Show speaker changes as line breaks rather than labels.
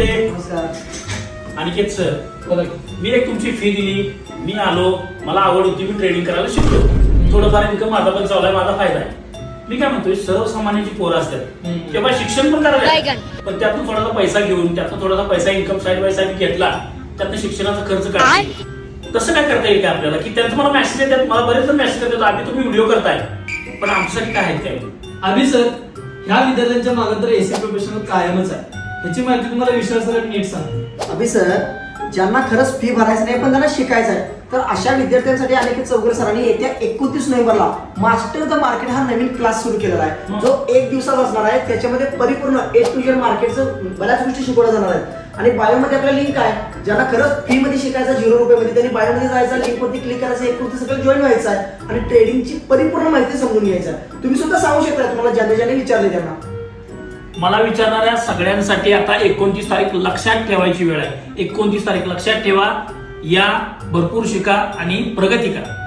नमस्ते.
नमस्कार.
अनिकेत सर, बघा मी एक तुमची फी दिली, मी आलो, मला आवड होती, मी ट्रेडिंग करायला शिकलो. थोडंफार इन्कम माझा पण चालू आहे, माझा फायदा आहे. मी काय म्हणतोय, सर्वसामान्यांची पोरं असतात तेव्हा शिक्षण पण करायला, पण त्यातून थोडासा पैसा घेऊन त्यातून थोडासा पैसा इन्कम साईड बाय साईड घेतला, त्यातून शिक्षणाचा खर्च काढला. तसं काय करता येईल का आपल्याला? की त्यांचं मला मेसेज येतात, मला बरेच जण मेसेज येतात, आम्ही तुम्ही व्हिडिओ करताय, पण आमच्यासाठी काय आहे काय?
अभि सर, ह्या विद्यार्थ्यांच्या मागे तर एसी प्रोफेशनल कायमच आहे. ह्याची माहिती तुम्हाला विश्वास सर नीट सांगतो.
अभि सर, ज्यांना खरंच फी भरायचं नाही पण त्यांना शिकायचं आहे, तर अशा विद्यार्थ्यांसाठी अनिकेत चौगुले सरांनी येत्या 29 नोव्हेंबरला मास्टर द मार्केट हा नवीन क्लास सुरू केलेला आहे, जो 1 दिवसाचा असणार आहे. त्याच्यामध्ये परिपूर्ण A to Z मार्केटचं बऱ्याच गोष्टी शिकवल्या जाणार आहेत. आणि बायोमध्ये आपला लिंक आहे, ज्यांना खरंच फी मध्ये शिकायचं 0 रुपयामध्ये त्यांनी बायोमध्ये जायचं, लिंक वरती क्लिक करायचं, 1 कृती सगळं जॉईन व्हायचं आहे आणि ट्रेडिंगची परिपूर्ण माहिती समजून घ्यायचं आहे. तुम्ही सुद्धा सांगू शकता तुम्हाला ज्यांनी विचारले त्यांना.
मला विचारणाऱ्या सगळ्यांसाठी आता 29 तारीख लक्षात ठेवायची वेळ आहे. 29 तारीख लक्षात ठेवा. या, भरपूर शिका आणि प्रगती करा.